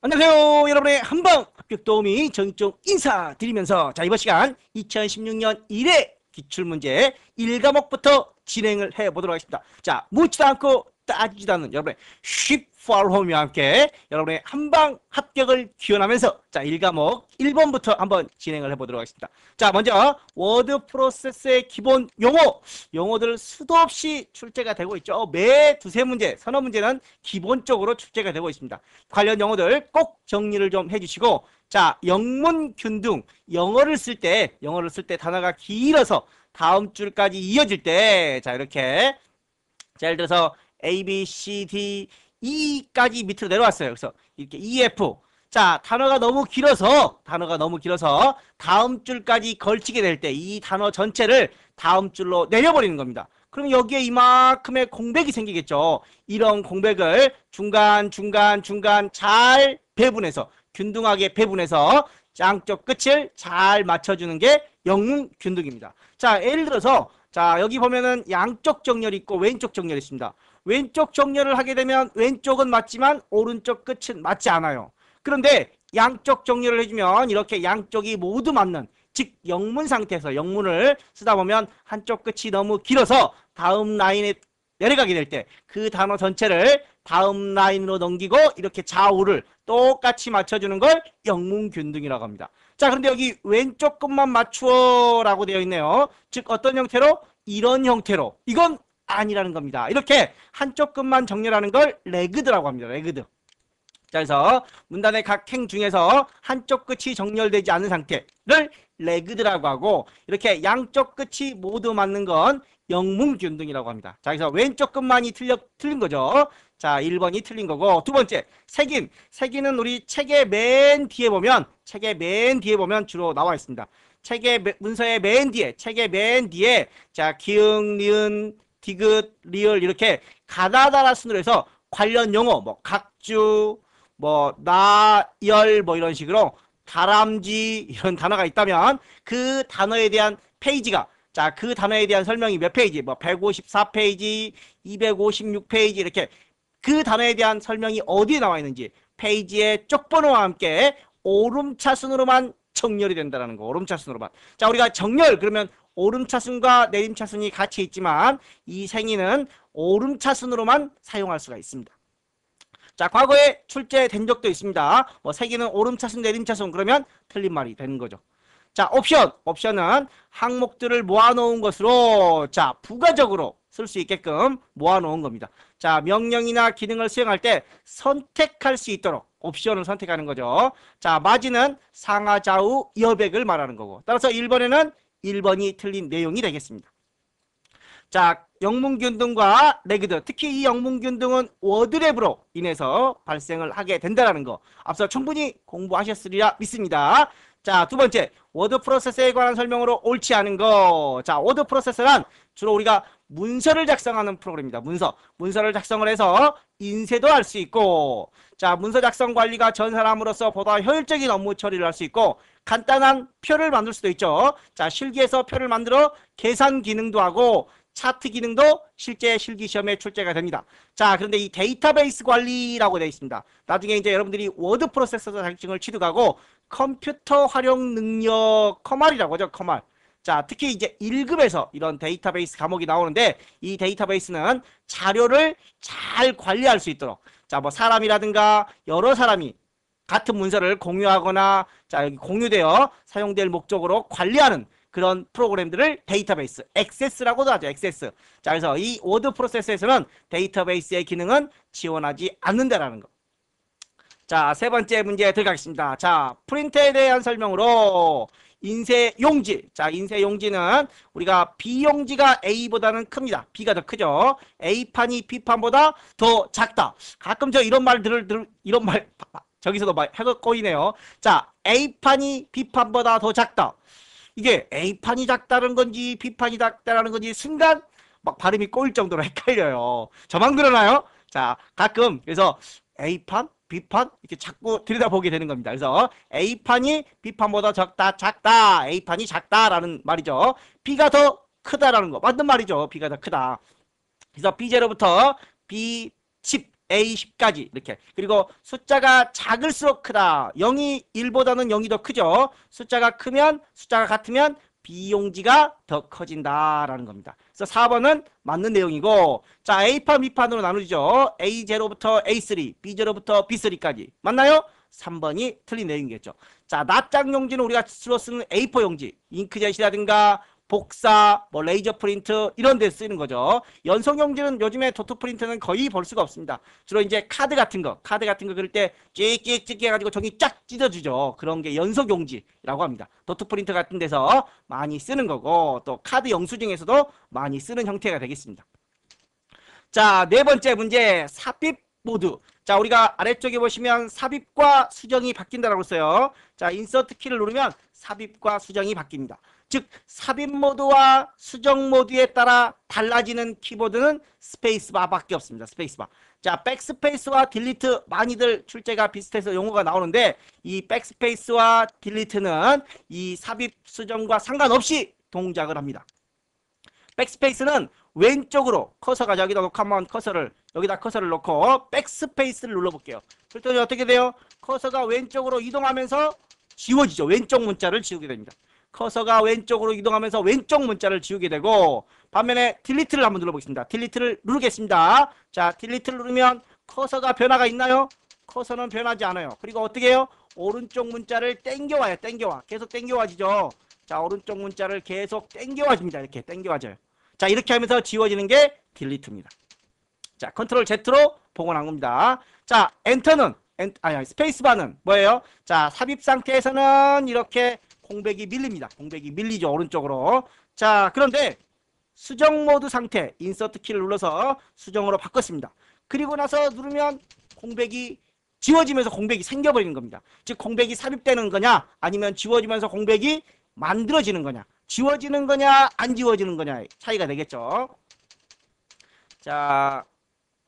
안녕하세요. 여러분의 한방 합격 도우미 정종 인사드리면서 이번 시간 2016년 1회 기출문제 1과목부터 진행을 해보도록 하겠습니다. 묻지도 않고 따지지도 않는 여러분의 쉽 팔로우와 함께 여러분의 한방 합격을 기원하면서 1과목 1번부터 한번 진행을 해보도록 하겠습니다. 먼저 워드 프로세스의 기본 용어들 수도 없이 출제가 되고 있죠. 매 두세 문제, 서너 문제는 기본적으로 출제가 되고 있습니다. 관련 용어들 꼭 정리를 좀 해주시고, 영문 균등, 영어를 쓸 때 단어가 길어서 다음 줄까지 이어질 때, 이렇게 예를 들어서 A, B, C, D, E까지 밑으로 내려왔어요. 그래서 이렇게 E, F. 단어가 너무 길어서 다음 줄까지 걸치게 될 때 이 단어 전체를 다음 줄로 내려버리는 겁니다. 그럼 여기에 이만큼의 공백이 생기겠죠. 이런 공백을 중간 잘 배분해서, 균등하게 배분해서 양쪽 끝을 잘 맞춰주는 게 영문 균등입니다. 예를 들어서 여기 보면은 양쪽 정렬이 있고 왼쪽 정렬이 있습니다. 왼쪽 정렬을 하게 되면 왼쪽은 맞지만 오른쪽 끝은 맞지 않아요. 그런데 양쪽 정렬을 해주면 이렇게 양쪽이 모두 맞는, 즉 영문 상태에서 영문을 쓰다 보면 한쪽 끝이 너무 길어서 다음 라인에 내려가게 될 때 그 단어 전체를 다음 라인으로 넘기고 이렇게 좌우를 똑같이 맞춰주는 걸 영문 균등이라고 합니다. 그런데 여기 왼쪽 끝만 맞추어 라고 되어 있네요. 즉 어떤 형태로? 이런 형태로. 이건 아니라는 겁니다. 이렇게 한쪽 끝만 정렬하는 걸 레그드라고 합니다. 레그드. 그래서 문단의 각 행 중에서 한쪽 끝이 정렬되지 않은 상태를 레그드라고 하고, 이렇게 양쪽 끝이 모두 맞는 건 영문균등이라고 합니다. 그래서 왼쪽 끝만이 틀린 거죠. 1번이 틀린 거고, 두 번째 색인은 우리 책의 맨 뒤에 보면 주로 나와 있습니다. 문서의 맨 뒤에 기응, 니은, 디귿, 리을 이렇게 가나다라 순으로 해서 관련 용어, 각주, 나열 이런 식으로 다람쥐 이런 단어가 있다면 그 단어에 대한 페이지가, 그 단어에 대한 설명이 몇 페이지, 154페이지, 256페이지 이렇게 그 단어에 대한 설명이 어디에 나와 있는지 페이지의 쪽번호와 함께 오름차순으로만 정렬이 된다는 거. 오름차순으로만. 우리가 정렬 그러면 오름차순과 내림차순이 같이 있지만 이 생이는 오름차순으로만 사용할 수가 있습니다. 과거에 출제된 적도 있습니다. 세기는 오름차순, 내림차순 그러면 틀린 말이 되는 거죠. 옵션은 항목들을 모아놓은 것으로 부가적으로 쓸 수 있게끔 모아놓은 겁니다. 명령이나 기능을 수행할 때 선택할 수 있도록 옵션을 선택하는 거죠. 마지는 상하 좌우 여백을 말하는 거고, 따라서 1번에는 1번이 틀린 내용이 되겠습니다. 영문균등과 레그드, 특히 이 영문균등은 워드랩으로 인해서 발생을 하게 된다는 거 앞서 충분히 공부하셨으리라 믿습니다. 두 번째, 워드 프로세서에 관한 설명으로 옳지 않은 거. 워드 프로세서란 주로 우리가 문서를 작성하는 프로그램입니다. 문서를 작성을 해서 인쇄도 할 수 있고, 문서 작성 관리가 전 사람으로서 보다 효율적인 업무 처리를 할 수 있고, 간단한 표를 만들 수도 있죠. 실기에서 표를 만들어 계산 기능도 하고 차트 기능도 실제 실기시험에 출제가 됩니다. 그런데 이 데이터베이스 관리라고 되어 있습니다. 나중에 이제 여러분들이 워드 프로세서 자격증을 취득하고 컴퓨터 활용 능력 커말이라고 하죠. 커말. 특히 이제 1급에서 이런 데이터베이스 과목이 나오는데, 이 데이터베이스는 자료를 잘 관리할 수 있도록, 사람이라든가 여러 사람이 같은 문서를 공유하거나 여기 공유되어 사용될 목적으로 관리하는 그런 프로그램들을 데이터베이스, 액세스라고도 하죠. 액세스. 그래서 이 워드 프로세서에서는 데이터베이스의 기능은 지원하지 않는다라는 거. 세 번째 문제 들어가겠습니다. 프린트에 대한 설명으로 인쇄용지. 인쇄용지는 우리가 B용지가 A보다는 큽니다. B가 더 크죠. A판이 B판보다 더 작다. 가끔 이런 말 저기서도 해가 꼬이네요. A판이 B판보다 더 작다. 이게 A판이 작다는 건지 B판이 작다는 건지 순간 발음이 꼬일 정도로 헷갈려요. 저만 그러나요? 가끔 그래서 A판, B판 이렇게 자꾸 들여다보게 되는 겁니다. 그래서 A판이 B판보다 작다. A판이 작다라는 말이죠. B가 더 크다라는 거 맞는 말이죠. B가 더 크다. 그래서 B0부터 B10 A10까지 이렇게. 그리고 숫자가 작을수록 크다. 0이 1보다는 0이 더 크죠. 숫자가 크면, 숫자가 같으면 B용지가 더 커진다라는 겁니다. 그래서 4번은 맞는 내용이고, 자, A판, B판으로 나누죠. A0부터 A3, B0부터 B3까지. 맞나요? 3번이 틀린 내용이겠죠. 자, 낱장 용지는 우리가 주로 쓰는 A4 용지, 잉크젯이라든가 복사, 뭐 레이저 프린트 이런 데 쓰이는 거죠. 연속 용지는 요즘에 도트 프린트는 거의 볼 수가 없습니다. 주로 이제 카드 같은 거 그릴 때 찍찍찍 해가지고 종이 쫙 찢어주죠. 그런 게 연속 용지라고 합니다. 도트 프린트 같은 데서 많이 쓰는 거고, 또 카드 영수증에서도 많이 쓰는 형태가 되겠습니다. 자, 네 번째 문제, 삽입 모드. 자, 우리가 아래쪽에 보시면 삽입과 수정이 바뀐다라고 써요. 자, 인서트 키를 누르면 삽입과 수정이 바뀝니다. 즉, 삽입 모드와 수정 모드에 따라 달라지는 키보드는 스페이스바밖에 없습니다. 스페이스바. 자, 백스페이스와 딜리트 많이들 출제가 비슷해서 용어가 나오는데, 이 백스페이스와 딜리트는 이 삽입 수정과 상관없이 동작을 합니다. 백스페이스는 왼쪽으로 커서가 여기다 놓고 한번 여기다 커서를 놓고 백스페이스를 눌러볼게요. 그랬더니 어떻게 돼요? 커서가 왼쪽으로 이동하면서 지워지죠. 왼쪽 문자를 지우게 됩니다. 커서가 왼쪽으로 이동하면서 왼쪽 문자를 지우게 되고, 반면에 딜리트를 한번 눌러보겠습니다. 딜리트를 누르겠습니다. 자, 딜리트를 누르면 커서가 변화가 있나요? 커서는 변하지 않아요. 그리고 어떻게 해요? 오른쪽 문자를 땡겨와요. 땡겨와. 계속 땡겨와지죠. 자, 오른쪽 문자를 계속 땡겨와집니다. 이렇게 땡겨와져요. 자, 이렇게 하면서 지워지는 게 딜리트입니다. 자, 컨트롤 Z로 복원한 겁니다. 자, 엔터는, 스페이스바는 뭐예요? 자, 삽입 상태에서는 이렇게 공백이 밀립니다. 공백이 밀리죠, 오른쪽으로. 자, 그런데 수정 모드 상태, 인서트 키를 눌러서 수정으로 바꿨습니다. 그리고 나서 누르면 공백이 지워지면서 공백이 생겨버리는 겁니다. 즉, 공백이 삽입되는 거냐, 아니면 지워지면서 공백이 만들어지는 거냐, 지워지는 거냐 안 지워지는 거냐 차이가 되겠죠. 자,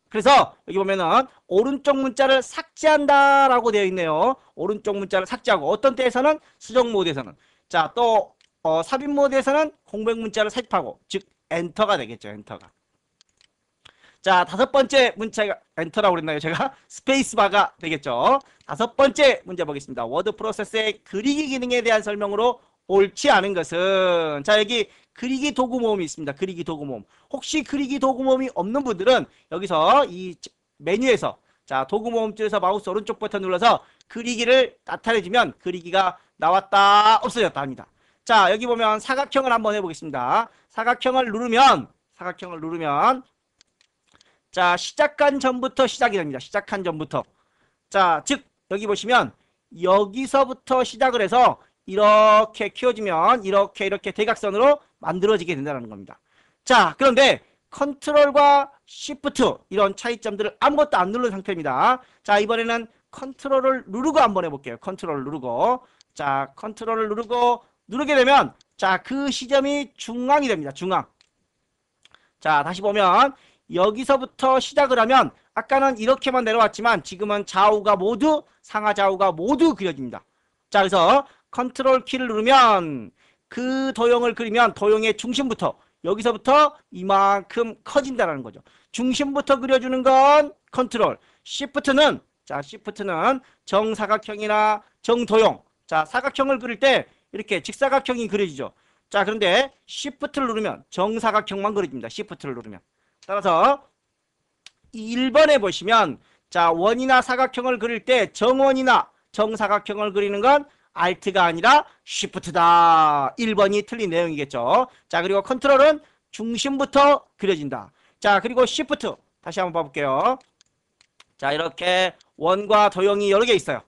그래서 여기 보면은 오른쪽 문자를 삭제한다라고 되어 있네요. 오른쪽 문자를 삭제하고, 어떤 때에서는 수정 모드에서는, 자, 또 삽입 모드에서는 공백 문자를 삽입하고, 즉 엔터가 되겠죠. 엔터가. 자, 다섯 번째 문자가 엔터라고 그랬나요? 제가 스페이스바가 되겠죠. 다섯 번째 문제 보겠습니다. 워드 프로세스의 그리기 기능에 대한 설명으로 옳지 않은 것은, 자, 여기 그리기 도구 모음이 있습니다. 그리기 도구 모음. 혹시 그리기 도구 모음이 없는 분들은 여기서 이 메뉴에서, 자, 도구 모음 줄에서 마우스 오른쪽 버튼 눌러서 그리기를 나타내주면 그리기가 나왔다 없어졌다 합니다. 자, 여기 보면 사각형을 한번 해보겠습니다. 사각형을 누르면 자, 시작한 전부터 시작이 됩니다. 시작한 전부터. 자, 즉 여기 보시면 여기서부터 시작을 해서 이렇게 키워지면 이렇게 대각선으로 만들어지게 된다는 겁니다. 자, 그런데 컨트롤과 시프트 이런 차이점들을 아무것도 안 누른 상태입니다. 자, 이번에는 컨트롤을 누르고 한번 해볼게요. 컨트롤을 누르고, 자, 컨트롤을 누르게 되면, 자, 그 시점이 중앙이 됩니다. 중앙. 자, 다시 보면 여기서부터 시작을 하면 아까는 이렇게만 내려왔지만 지금은 좌우가 모두, 상하 좌우가 모두 그려집니다. 자, 그래서 컨트롤 키를 누르면 그 도형을 그리면 도형의 중심부터, 여기서부터 이만큼 커진다는 거죠. 중심부터 그려주는 건 컨트롤, 시프트는, 자, 시프트는 정사각형이나 정도형, 자, 사각형을 그릴 때 이렇게 직사각형이 그려지죠. 자, 그런데 시프트를 누르면 정사각형만 그려집니다. 시프트를 누르면. 따라서 1번에 보시면, 자, 원이나 사각형을 그릴 때 정원이나 정사각형을 그리는 건 Alt가 아니라 Shift다. 1번이 틀린 내용이겠죠. 자, 그리고 컨트롤은 중심부터 그려진다. 자, 그리고 Shift 다시 한번 봐볼게요. 자, 이렇게 원과 도형이 여러 개 있어요.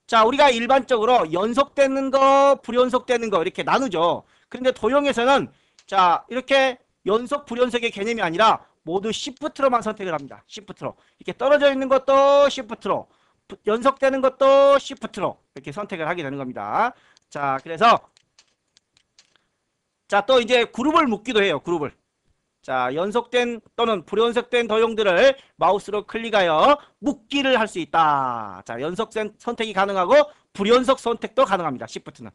자, 우리가 일반적으로 연속되는 거, 불연속되는 거 이렇게 나누죠. 그런데 도형에서는, 자, 이렇게 연속 불연속의 개념이 아니라 모두 Shift로만 선택을 합니다. Shift로. 이렇게 떨어져 있는 것도 Shift로, 연속되는 것도 Shift로 이렇게 선택을 하게 되는 겁니다. 자, 그래서, 자, 또 이제 그룹을 묶기도 해요. 그룹을. 자, 연속된 또는 불연속된 도형들을 마우스로 클릭하여 묶기를 할 수 있다. 자, 연속 선택이 가능하고 불연속 선택도 가능합니다. Shift는.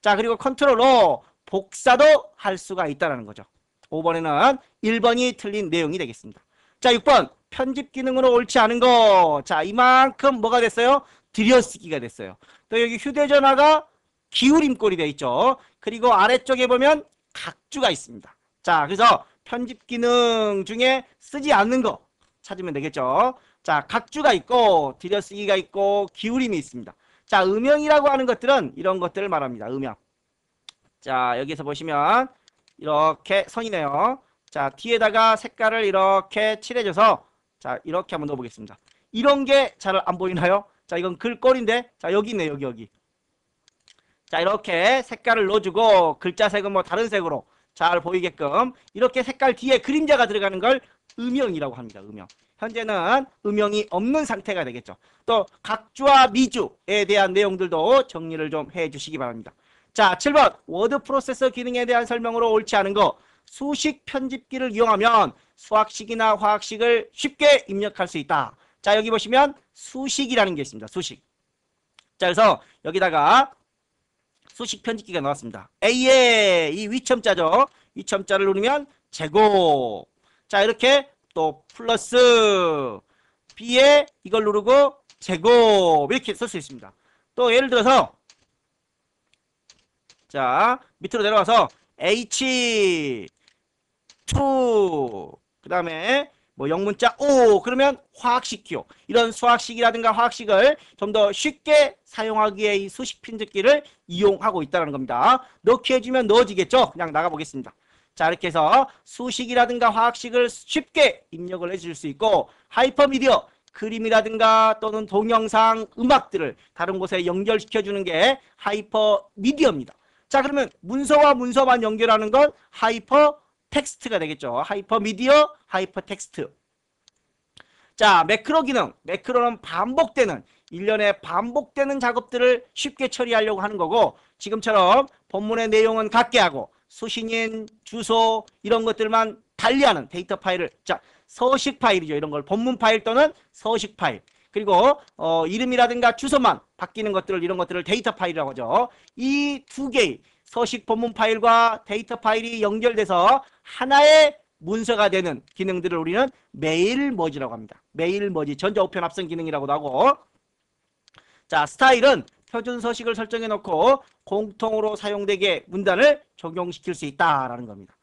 자, 그리고 컨트롤로 복사도 할 수가 있다는 거죠. 5번에는 1번이 틀린 내용이 되겠습니다. 자, 6번 편집 기능으로 옳지 않은 거. 자, 이만큼 뭐가 됐어요? 들여쓰기가 됐어요. 또 여기 휴대전화가 기울임꼴이 되어 있죠. 그리고 아래쪽에 보면 각주가 있습니다. 자, 그래서 편집 기능 중에 쓰지 않는 거 찾으면 되겠죠. 자, 각주가 있고 들여쓰기가 있고 기울임이 있습니다. 자, 음영이라고 하는 것들은 이런 것들을 말합니다. 음영. 자, 여기서 보시면 이렇게 선이네요. 자, 뒤에다가 색깔을 이렇게 칠해줘서 자, 이렇게 한번 넣어보겠습니다. 이런 게 잘 안 보이나요? 자, 이건 글꼴인데 자, 여기 있네, 여기. 자, 이렇게 색깔을 넣어주고 글자 색은 뭐 다른 색으로 잘 보이게끔 이렇게 색깔 뒤에 그림자가 들어가는 걸 음영이라고 합니다. 음영. 현재는 음영이 없는 상태가 되겠죠. 또 각주와 미주에 대한 내용들도 정리를 좀 해주시기 바랍니다. 자, 7번 워드 프로세서 기능에 대한 설명으로 옳지 않은 거. 수식 편집기를 이용하면 수학식이나 화학식을 쉽게 입력할 수 있다. 자, 여기 보시면 수식이라는 게 있습니다. 수식. 자, 그래서 여기다가 수식 편집기가 나왔습니다. A에 이 위첨자죠. 위첨자를 누르면 제곱. 자, 이렇게 또 플러스 B에 이걸 누르고 제곱 이렇게 쓸 수 있습니다. 또 예를 들어서 자, 밑으로 내려와서 H2 그 다음에 뭐 영문자 O 그러면 화학식 기호 이런 수학식이라든가 화학식을 좀 더 쉽게 사용하기 위해 이 수식 편집기를 이용하고 있다는 겁니다. 넣기 해주면 넣어지겠죠? 그냥 나가보겠습니다. 자, 이렇게 해서 수식이라든가 화학식을 쉽게 입력을 해줄 수 있고 하이퍼미디어 그림이라든가 또는 동영상 음악들을 다른 곳에 연결시켜주는 게 하이퍼미디어입니다. 자, 그러면 문서와 문서만 연결하는 건 하이퍼 텍스트가 되겠죠. 하이퍼미디어, 하이퍼텍스트. 자, 매크로 기능. 매크로는 반복되는, 1년에 반복되는 작업들을 쉽게 처리하려고 하는 거고 지금처럼 본문의 내용은 같게 하고 수신인, 주소 이런 것들만 달리하는 데이터 파일을 자, 서식 파일이죠. 이런 걸 본문 파일 또는 서식 파일. 그리고 이름이라든가 주소만 바뀌는 것들을 이런 것들을 데이터 파일이라고 하죠. 이 두 개의 서식 본문 파일과 데이터 파일이 연결돼서 하나의 문서가 되는 기능들을 우리는 메일 머지라고 합니다. 메일 머지 전자우편 합성 기능이라고도 하고 자, 스타일은 표준 서식을 설정해 놓고 공통으로 사용되게 문단을 적용시킬 수 있다라는 겁니다.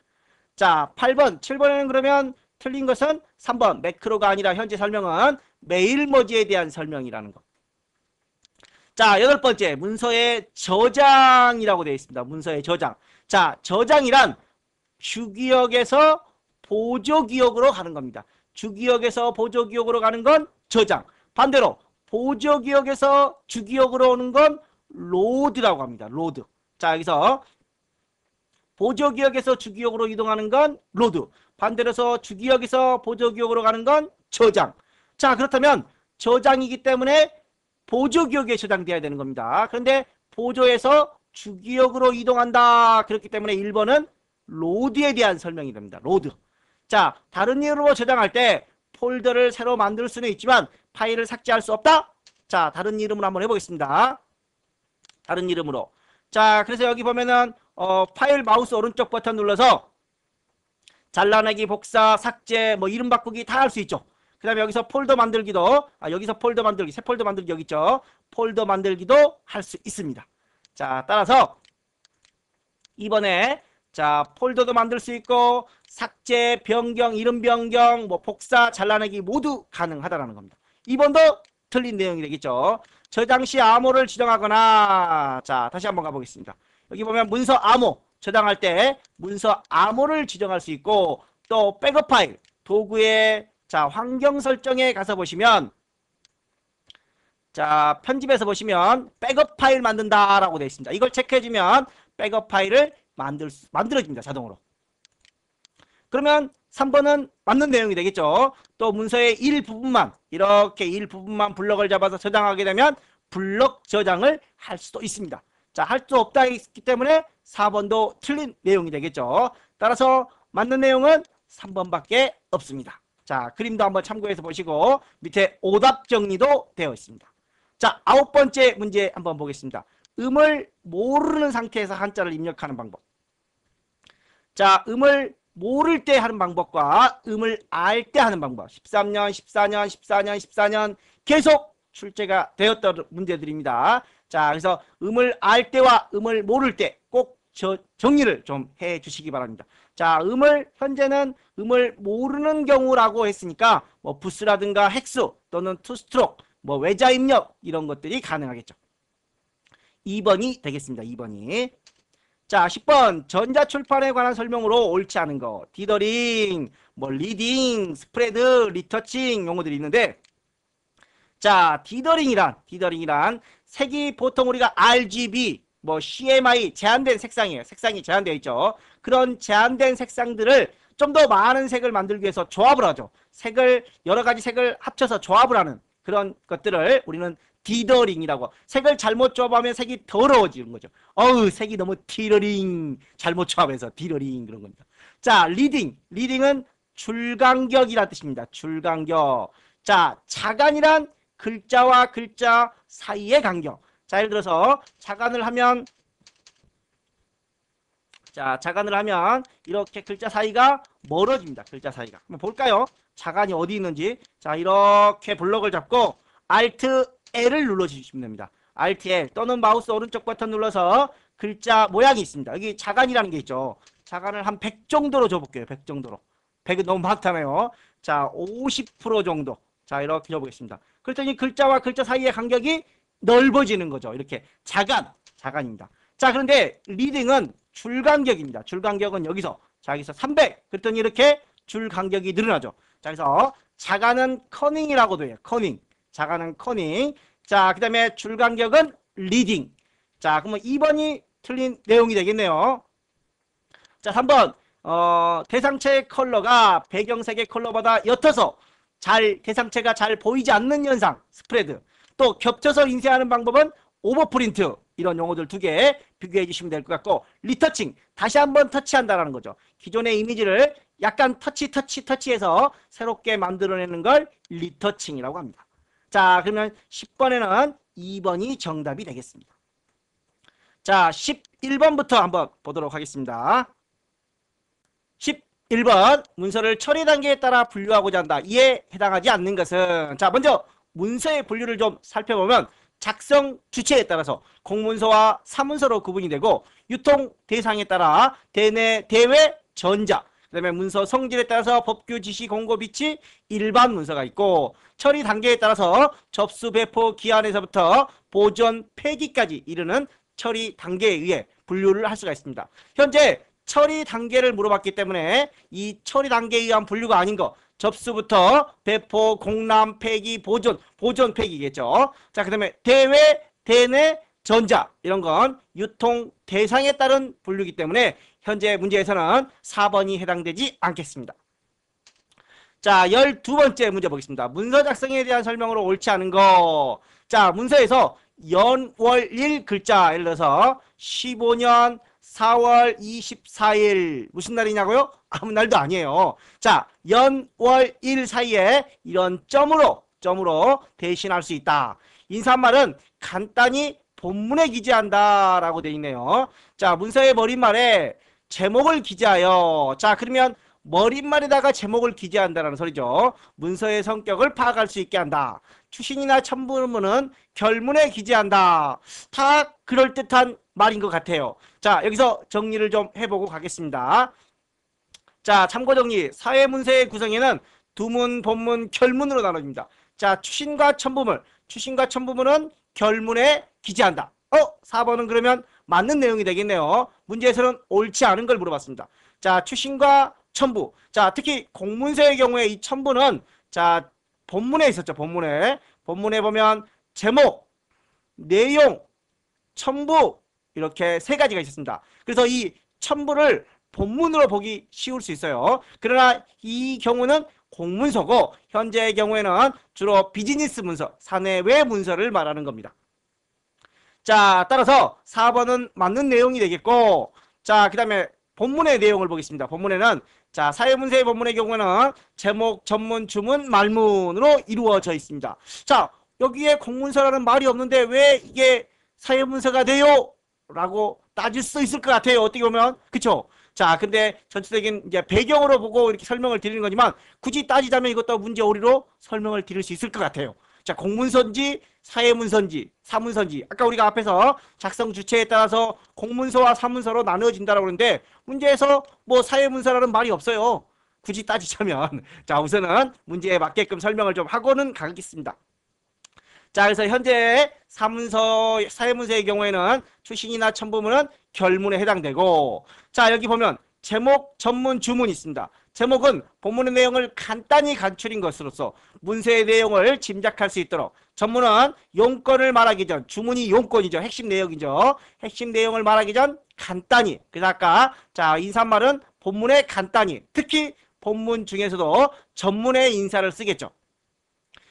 자, 8번, 7번에는 그러면 틀린 것은 3번 매크로가 아니라 현재 설명은 메일 머지에 대한 설명이라는 것. 자, 8번째 문서의 저장이라고 되어 있습니다. 문서의 저장. 자, 저장이란 주기억에서 보조기억으로 가는 겁니다. 주기억에서 보조기억으로 가는 건 저장. 반대로 보조기억에서 주기억으로 오는 건 로드라고 합니다. 로드. 자, 여기서 보조기억에서 주기억으로 이동하는 건 로드. 반대로 해서 주기억에서 보조기억으로 가는 건 저장. 자, 그렇다면 저장이기 때문에 보조기억에 저장돼야 되는 겁니다. 그런데 보조에서 주기억으로 이동한다. 그렇기 때문에 1번은 로드에 대한 설명이 됩니다. 로드. 자, 다른 이름으로 저장할 때 폴더를 새로 만들 수는 있지만 파일을 삭제할 수 없다. 자, 다른 이름으로 한번 해보겠습니다. 다른 이름으로. 자, 그래서 여기 보면은 파일 마우스 오른쪽 버튼 눌러서 잘라내기, 복사, 삭제, 뭐 이름 바꾸기 다 할 수 있죠. 그 다음에 여기서 폴더 만들기도 여기서 폴더 만들기, 새 폴더 만들기 여기 있죠. 폴더 만들기도 할 수 있습니다. 자, 따라서 이번에 자, 폴더도 만들 수 있고 삭제, 변경, 이름 변경, 뭐 복사, 잘라내기 모두 가능하다라는 겁니다. 2번도 틀린 내용이 되겠죠. 저장 시 암호를 지정하거나 자, 다시 한번 가보겠습니다. 여기 보면 문서 암호 저장할 때 문서 암호를 지정할 수 있고 또 백업 파일 도구의 자, 환경 설정에 가서 보시면 자, 편집에서 보시면 백업 파일 만든다라고 되어 있습니다. 이걸 체크해주면 백업 파일을 만들어집니다. 자동으로. 그러면 3번은 맞는 내용이 되겠죠. 또 문서의 일부분만 이렇게 일부분만 블럭을 잡아서 저장하게 되면 블럭 저장을 할 수도 있습니다. 자, 할 수 없다 했기 때문에 4번도 틀린 내용이 되겠죠. 따라서 맞는 내용은 3번밖에 없습니다. 자, 그림도 한번 참고해서 보시고 밑에 오답 정리도 되어 있습니다. 자, 9번째 문제 한번 보겠습니다. 음을 모르는 상태에서 한자를 입력하는 방법. 자, 음을 모를 때 하는 방법과 음을 알 때 하는 방법. 13년, 14년, 14년, 14년 계속 출제가 되었던 문제들입니다. 자, 그래서 음을 알 때와 음을 모를 때 꼭 정리를 좀 해 주시기 바랍니다. 자, 현재는 음을 모르는 경우라고 했으니까 뭐 부스라든가 헥스 또는 투스트로크, 뭐 외자 입력 이런 것들이 가능하겠죠. 2번이 되겠습니다. 2번이. 자, 10번 전자출판에 관한 설명으로 옳지 않은 거. 디더링, 뭐 리딩, 스프레드, 리터칭 용어들이 있는데, 자, 디더링이란 색이 보통 우리가 RGB, 뭐 CMI 제한된 색상이에요. 색상이 제한되어 있죠. 그런 제한된 색상들을 좀 더 많은 색을 만들기 위해서 조합을 하죠. 여러 가지 색을 합쳐서 조합을 하는 그런 것들을 우리는 디더링이라고. 색을 잘못 조합하면 색이 더러워지는 거죠. 색이 너무 디더링 잘못 조합해서 디더링 그런 겁니다. 자, 리딩은 줄간격이란 뜻입니다. 줄간격. 자, 자간이란 글자와 글자 사이의 간격. 자, 예를 들어서 자간을 하면 이렇게 글자 사이가 멀어집니다. 글자 사이가. 한번 볼까요? 자간이 어디 있는지. 자, 이렇게 블럭을 잡고 Alt L을 눌러주시면 됩니다. Alt L 또는 마우스 오른쪽 버튼 눌러서 글자 모양이 있습니다. 여기 자간이라는 게 있죠. 자간을 한 100 정도로 줘볼게요. 100 정도로. 100은 너무 많다네요. 자, 50% 정도. 자, 이렇게 줘보겠습니다. 그랬더니 글자와 글자 사이의 간격이 넓어지는 거죠. 이렇게 자간입니다. 자, 그런데 리딩은 줄간격입니다. 줄간격은 여기서 300. 그랬더니 이렇게 줄간격이 늘어나죠. 자, 그래서 자간은 커닝이라고도 해요. 자간은 커닝. 자, 그 다음에 줄간격은 리딩. 자, 그러면 2번이 틀린 내용이 되겠네요. 자, 3번. 대상체 컬러가 배경색의 컬러보다 옅어서 대상체가 잘 보이지 않는 현상, 스프레드. 또 겹쳐서 인쇄하는 방법은 오버프린트. 이런 용어들 2개 비교해 주시면 될 것 같고, 리터칭, 다시 한번 터치한다라는 거죠. 기존의 이미지를 약간 터치해서 새롭게 만들어내는 걸 리터칭이라고 합니다. 자, 그러면 10번에는 2번이 정답이 되겠습니다. 자, 11번부터 한번 보도록 하겠습니다. 11번, 문서를 처리 단계에 따라 분류하고자 한다. 이에 해당하지 않는 것은, 자, 먼저 문서의 분류를 좀 살펴보면 작성 주체에 따라서 공문서와 사문서로 구분이 되고, 유통 대상에 따라 대내, 대외, 전자, 그 다음에 문서 성질에 따라서 법규, 지시, 공고, 비치, 일반 문서가 있고, 처리 단계에 따라서 접수, 배포, 기한에서부터 보존, 폐기까지 이르는 처리 단계에 의해 분류를 할 수가 있습니다. 현재 처리 단계를 물어봤기 때문에 이 처리 단계에 의한 분류가 아닌 거, 접수부터 배포, 공람, 폐기, 보존, 폐기겠죠. 자, 그 다음에 대외, 대내, 전자 이런 건 유통 대상에 따른 분류이기 때문에 현재 문제에서는 4번이 해당되지 않겠습니다. 자, 12번째 문제 보겠습니다. 문서 작성에 대한 설명으로 옳지 않은 거. 자, 문서에서 연, 월, 일 글자, 예를 들어서 15년 4월 24일 무슨 날이냐고요? 아무 날도 아니에요. 자, 연, 월, 일 사이에 이런 점으로 대신할 수 있다. 인사말은 간단히 본문에 기재한다 라고 되어 있네요. 자, 문서의 머릿말에 제목을 기재하여. 자, 그러면 머릿말에다가 제목을 기재한다는 소리죠. 문서의 성격을 파악할 수 있게 한다. 추신이나 첨부문은 결문에 기재한다. 다 그럴듯한 말인 것 같아요. 자, 여기서 정리를 좀 해보고 가겠습니다. 자, 참고 정리. 사회문서의 구성에는 두문, 본문, 결문으로 나눠집니다. 자, 추신과 첨부문은 결문에 기재한다. 4번은 그러면 맞는 내용이 되겠네요. 문제에서는 옳지 않은 걸 물어봤습니다. 자, 추신과 첨부. 자, 특히 공문서의 경우에 이 첨부는, 자, 본문에 있었죠. 본문에 보면 제목, 내용, 첨부 이렇게 3가지가 있었습니다. 그래서 이 첨부를 본문으로 보기 쉬울 수 있어요. 그러나 이 경우는 공문서고, 현재의 경우에는 주로 비즈니스 문서, 사내외 문서를 말하는 겁니다. 자, 따라서 4번은 맞는 내용이 되겠고, 자, 그 다음에 본문의 내용을 보겠습니다. 본문에는, 자, 사회문서의 본문의 경우에는 제목, 전문, 주문, 말문으로 이루어져 있습니다. 자, 여기에 공문서라는 말이 없는데 왜 이게 사회문서가 돼요? 라고 따질 수 있을 것 같아요. 어떻게 보면. 그쵸? 자, 근데 전체적인 이제 배경으로 보고 이렇게 설명을 드리는 거지만 굳이 따지자면 이것도 문제 오리로 설명을 드릴 수 있을 것 같아요. 자, 공문서인지 사회문서인지 사문서인지 아까 우리가 앞에서 작성 주체에 따라서 공문서와 사문서로 나누어진다라고 그러는데 문제에서 뭐 사회문서라는 말이 없어요. 굳이 따지자면 자, 우선은 문제에 맞게끔 설명을 좀 하고는 가겠습니다. 자, 그래서 현재 사문서, 사회문서의 경우에는 추신이나 첨부문은 결문에 해당되고, 자, 여기 보면 제목, 전문, 주문이 있습니다. 제목은 본문의 내용을 간단히 간추린 것으로서 문서의 내용을 짐작할 수 있도록, 전문은 용건을 말하기 전, 주문이 용건이죠. 핵심 내용이죠. 핵심 내용을 말하기 전 간단히. 그래서 아까 자, 인사말은 본문에 간단히, 특히 본문 중에서도 전문의 인사를 쓰겠죠.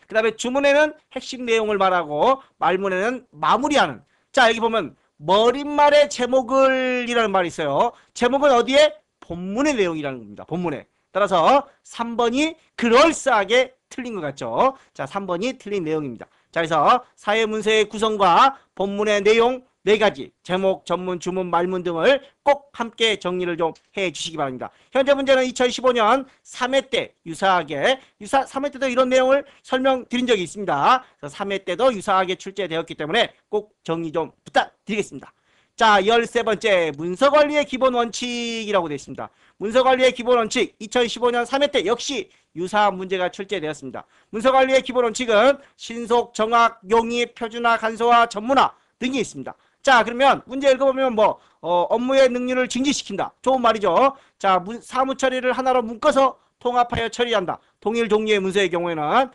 그 다음에 주문에는 핵심 내용을 말하고 말문에는 마무리하는. 자, 여기 보면 머릿말의 제목을 이라는 말이 있어요. 제목은 어디에? 본문의 내용이라는 겁니다. 본문에. 따라서 3번이 그럴싸하게 틀린 것 같죠. 자, 3번이 틀린 내용입니다. 자, 그래서 사회문서의 구성과 본문의 내용 4가지 제목, 전문, 주문, 말문 등을 꼭 함께 정리를 좀 해주시기 바랍니다. 현재 문제는 2015년 3회 때 유사하게 3회 때도 이런 내용을 설명드린 적이 있습니다. 그래서 3회 때도 유사하게 출제되었기 때문에 꼭 정리 좀 부탁드리겠습니다. 자, 13번째 문서관리의 기본 원칙이라고 되어 있습니다. 문서관리의 기본 원칙 2015년 3회 때 역시 유사한 문제가 출제되었습니다. 문서관리의 기본 원칙은 신속, 정확, 용의, 표준화, 간소화, 전문화 등이 있습니다. 자, 그러면 문제 읽어보면 뭐 업무의 능률을 증진시킨다. 좋은 말이죠. 자, 사무 처리를 하나로 묶어서 통합하여 처리한다. 동일 종류의 문서의 경우에는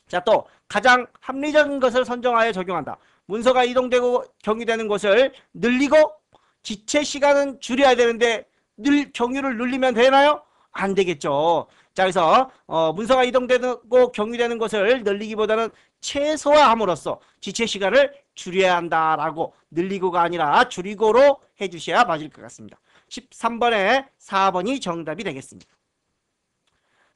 자, 또 가장 합리적인 것을 선정하여 적용한다. 문서가 이동되고 경유되는 것을 늘리고 지체 시간은 줄여야 되는데 경유를 늘리면 되나요? 안 되겠죠. 자, 그래서 문서가 이동되고 경유되는 것을 늘리기보다는 최소화함으로써 지체 시간을 줄여야 한다라고 늘리고가 아니라 줄이고로 해주셔야 맞을 것 같습니다. 13번에 4번이 정답이 되겠습니다.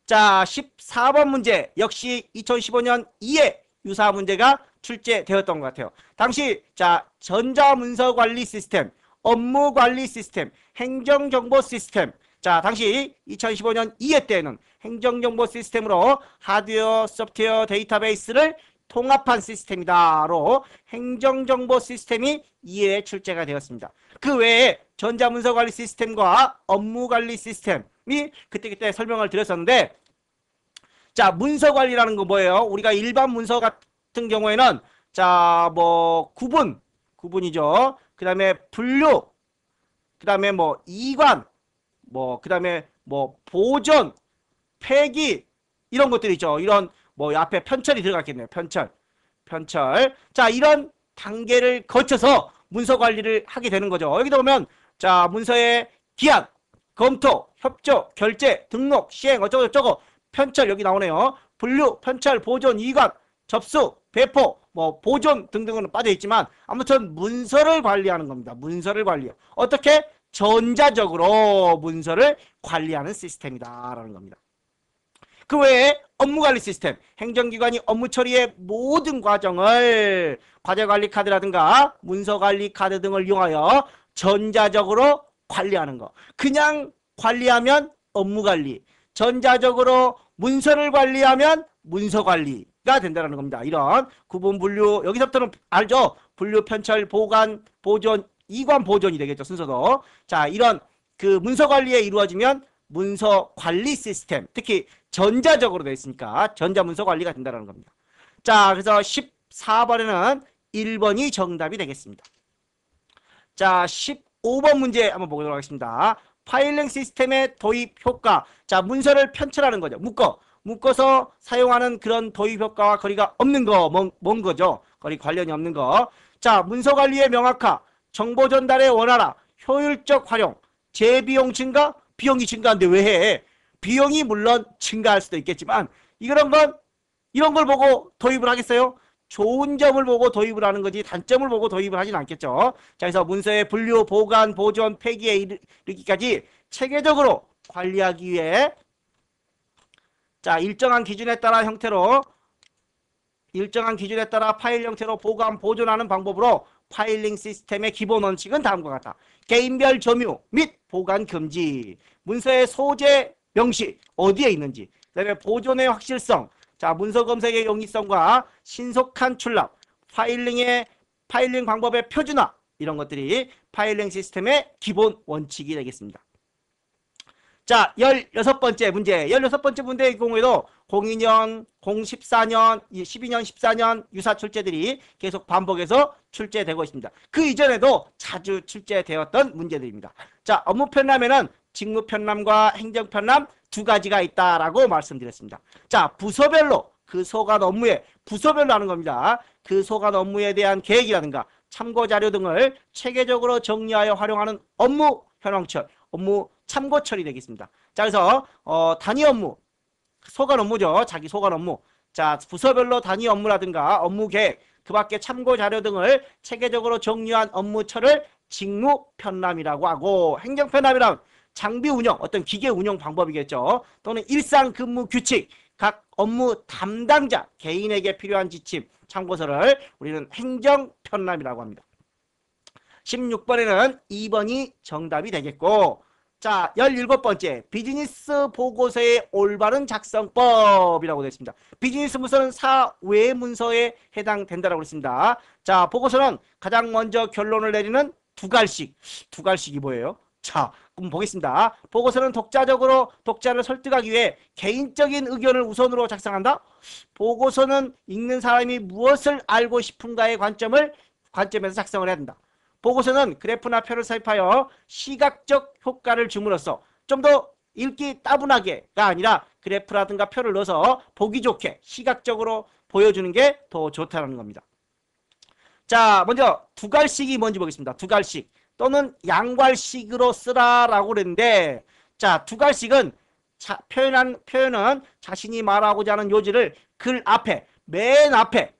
자, 14번 문제 역시 2015년 2회 유사 문제가 출제되었던 것 같아요. 당시 자, 전자문서관리 시스템, 업무관리 시스템, 행정정보 시스템. 자, 당시 2015년 2회 때에는 행정정보 시스템으로 하드웨어, 소프트웨어, 데이터베이스를 통합한 시스템이다로 행정정보 시스템이 2회에 출제가 되었습니다. 그 외에 전자문서관리 시스템과 업무관리 시스템이 그때 설명을 드렸었는데 자, 문서관리라는 거 뭐예요? 우리가 일반 문서 같은 경우에는 자, 뭐 구분이죠. 그 다음에 분류, 그 다음에 뭐 이관, 뭐 그 다음에 뭐 보존, 폐기 이런 것들이 있죠. 이런 뭐 앞에 편철이 들어갔겠네요. 편철. 자, 이런 단계를 거쳐서 문서 관리를 하게 되는 거죠. 여기도 보면 자, 문서의 기한, 검토, 협조, 결제, 등록, 시행 어쩌고저쩌고 편철 여기 나오네요. 분류, 편철, 보존, 이관, 접수, 배포, 뭐 보존 등등은 빠져 있지만 아무튼 문서를 관리하는 겁니다. 문서를 관리해요. 어떻게? 전자적으로 문서를 관리하는 시스템이다라는 겁니다. 그 외에 업무관리 시스템, 행정기관이 업무 처리의 모든 과정을 과제관리 카드라든가 문서관리 카드 등을 이용하여 전자적으로 관리하는 거. 그냥 관리하면 업무관리, 전자적으로 문서를 관리하면 문서관리가 된다는 겁니다. 이런 구분 분류, 여기서부터는 알죠? 분류, 편철, 보관, 보존, 이관 보존이 되겠죠. 순서도. 자, 이런 그 문서관리에 이루어지면 문서관리 시스템, 특히 전자적으로 되어 있으니까 전자문서 관리가 된다는 겁니다. 자, 그래서 14번에는 1번이 정답이 되겠습니다. 자, 15번 문제 한번 보도록 하겠습니다. 파일링 시스템의 도입 효과. 자, 문서를 편철하는 거죠. 묶어서 사용하는 그런 도입 효과와 거리가 없는 거, 뭔 거죠? 거리 관련이 없는 거. 자, 문서 관리의 명확화, 정보 전달의 원활화, 효율적 활용, 재비용 증가, 비용이 증가한데 왜 해? 비용이 물론 증가할 수도 있겠지만 이런 걸 보고 도입을 하겠어요? 좋은 점을 보고 도입을 하는 거지 단점을 보고 도입을 하진 않겠죠. 자, 그래서 문서의 분류, 보관, 보존, 폐기에 이르기까지 체계적으로 관리하기 위해 자, 일정한 기준에 따라 파일 형태로 보관, 보존하는 방법으로 파일링 시스템의 기본 원칙은 다음과 같다. 개인별 점유 및 보관 금지, 문서의 소재 명시 어디에 있는지, 그다음에 보존의 확실성, 자 문서 검색의 용이성과 신속한 출력, 파일링 방법의 표준화, 이런 것들이 파일링 시스템의 기본 원칙이 되겠습니다. 자, 16번째 문제. 16번째 문제의 경우에도 02년, 014년, 12년, 14년 유사 출제들이 계속 반복해서 출제되고 있습니다. 그 이전에도 자주 출제되었던 문제들입니다. 자, 업무 편람에는 직무 편람과 행정 편람 두 가지가 있다라고 말씀드렸습니다. 자, 부서별로 그 소관 업무에, 부서별로 하는 겁니다. 그 소관 업무에 대한 계획이라든가 참고 자료 등을 체계적으로 정리하여 활용하는 업무 현황처, 업무 참고 처리 되겠습니다. 자, 그래서 단위 업무, 소관 업무죠. 자기 소관 업무. 자, 부서별로 단위 업무라든가 업무 계획, 그 밖에 참고 자료 등을 체계적으로 정리한 업무처를 직무 편람이라고 하고, 행정 편람이란 장비 운영, 어떤 기계 운영 방법이겠죠. 또는 일상 근무 규칙, 각 업무 담당자 개인에게 필요한 지침, 참고서를 우리는 행정 편람이라고 합니다. 16번에는 2번이 정답이 되겠고, 자, 17번째 비즈니스 보고서의 올바른 작성법이라고 되어 있습니다. 비즈니스 문서는 사외 문서에 해당된다라고 했습니다. 자, 보고서는 가장 먼저 결론을 내리는 두갈식. 두갈식이 뭐예요? 자, 그럼 보겠습니다. 보고서는 독자를 설득하기 위해 개인적인 의견을 우선으로 작성한다. 보고서는 읽는 사람이 무엇을 알고 싶은가의 관점에서 작성을 해야 된다. 보고서는 그래프나 표를 삽입하여 시각적 효과를 줌으로써 좀 더 읽기 따분하게가 아니라 그래프라든가 표를 넣어서 보기 좋게 시각적으로 보여주는 게 더 좋다는 겁니다. 자, 먼저 두갈식이 뭔지 보겠습니다. 두갈식 또는 양괄식으로 쓰라라고 그랬는데, 자, 두갈식은 표현은 자신이 말하고자 하는 요지를 글 앞에, 맨 앞에,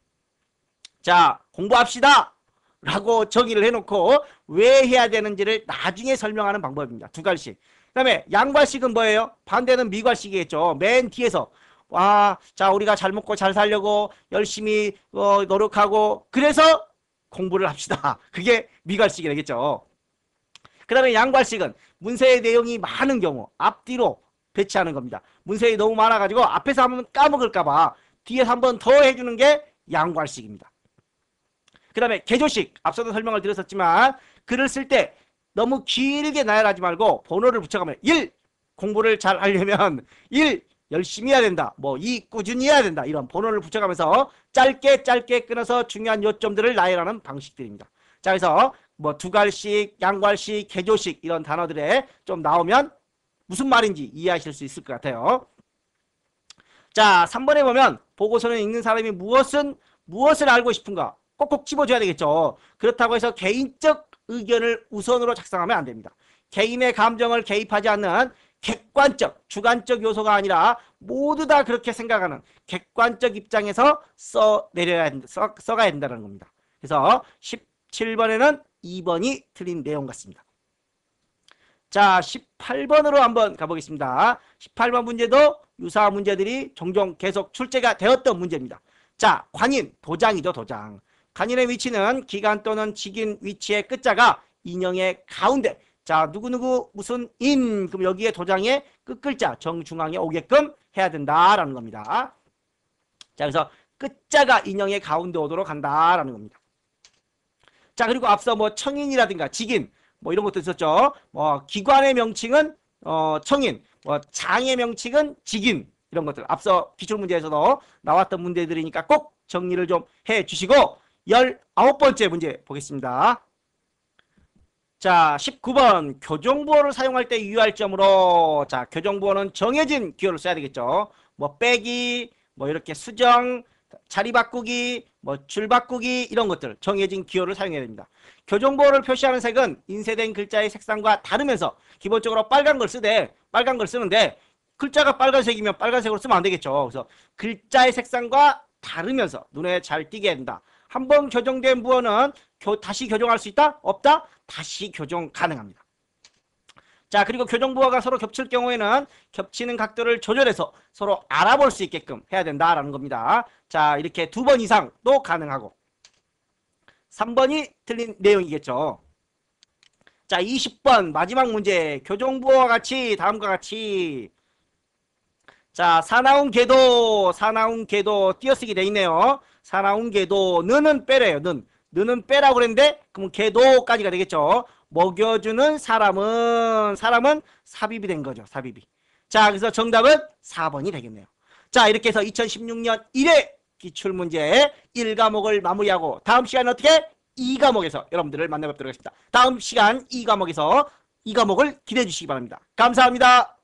자, 공부합시다 라고 정의를 해놓고 왜 해야 되는지를 나중에 설명하는 방법입니다. 두갈식. 그 다음에 양괄식은 뭐예요? 반대는 미괄식이겠죠. 맨 뒤에서 자, 우리가 잘 먹고 잘 살려고 열심히 노력하고 그래서 공부를 합시다. 그게 미괄식이 되겠죠. 그 다음에 양괄식은 문서의 내용이 많은 경우 앞뒤로 배치하는 겁니다. 문서에 너무 많아가지고 앞에서 한번 까먹을까봐 뒤에서 한번 더 해주는 게 양괄식입니다. 그 다음에 개조식, 앞서도 설명을 드렸었지만 글을 쓸 때 너무 길게 나열하지 말고 번호를 붙여가면 1. 공부를 잘 하려면 1. 열심히 해야 된다. 2. 꾸준히 해야 된다. 이런 번호를 붙여가면서 짧게 끊어서 중요한 요점들을 나열하는 방식들입니다. 자, 그래서 두갈식, 양괄식, 개조식 이런 단어들에 좀 나오면 무슨 말인지 이해하실 수 있을 것 같아요. 자, 3번에 보면 보고서는 읽는 사람이 무엇을 알고 싶은가 꼭꼭 집어줘야 되겠죠. 그렇다고 해서 개인적 의견을 우선으로 작성하면 안 됩니다. 개인의 감정을 개입하지 않는 객관적, 주관적 요소가 아니라 모두 다 그렇게 생각하는 객관적 입장에서 써가야 된다는 겁니다. 그래서 17번에는 2번이 틀린 내용 같습니다. 자, 18번으로 한번 가보겠습니다. 18번 문제도 유사한 문제들이 종종 계속 출제가 되었던 문제입니다. 자, 관인, 도장이죠, 도장. 관인의 위치는 기관 또는 직인 위치의 끝자가 인형의 가운데. 자, 누구누구 무슨 인, 그럼 여기에 도장의 끝글자 정중앙에 오게끔 해야 된다라는 겁니다. 자, 그래서 끝자가 인형의 가운데 오도록 한다라는 겁니다. 자, 그리고 앞서 청인이라든가 직인 이런 것도 있었죠. 기관의 명칭은 청인, 장의 명칭은 직인, 이런 것들 앞서 기출문제에서도 나왔던 문제들이니까 꼭 정리를 좀 해주시고 19번째 문제 보겠습니다. 자, 19번 교정부호를 사용할 때 유의할 점으로, 자, 교정부호는 정해진 기호를 써야 되겠죠. 빼기, 이렇게 수정, 자리 바꾸기, 줄 바꾸기 이런 것들 정해진 기호를 사용해야 됩니다. 교정부호를 표시하는 색은 인쇄된 글자의 색상과 다르면서 기본적으로 빨간 걸 쓰는데 글자가 빨간색이면 빨간색으로 쓰면 안 되겠죠. 그래서 글자의 색상과 다르면서 눈에 잘 띄게 된다. 한번 교정된 부호는 다시 교정할 수 있다? 없다? 다시 교정 가능합니다. 자, 그리고 교정부호가 서로 겹칠 경우에는 겹치는 각도를 조절해서 서로 알아볼 수 있게끔 해야 된다라는 겁니다. 자, 이렇게 2번 이상도 가능하고 3번이 틀린 내용이겠죠. 자, 20번 마지막 문제. 교정부와 같이 다음과 같이 자, 사나운 개도 띄어쓰기 돼 있네요. 사나운 개도 는은 빼래요. 는은 빼라고 그랬는데 그럼 개도까지가 되겠죠. 먹여주는 사람은 삽입이 된 거죠. 삽입이. 자, 그래서 정답은 4번이 되겠네요. 자, 이렇게 해서 2016년 1회 기출문제 1과목을 마무리하고 다음 시간에 어떻게 2과목에서 여러분들을 만나뵙도록 하겠습니다. 다음 시간 2과목에서 2과목을 기대해 주시기 바랍니다. 감사합니다.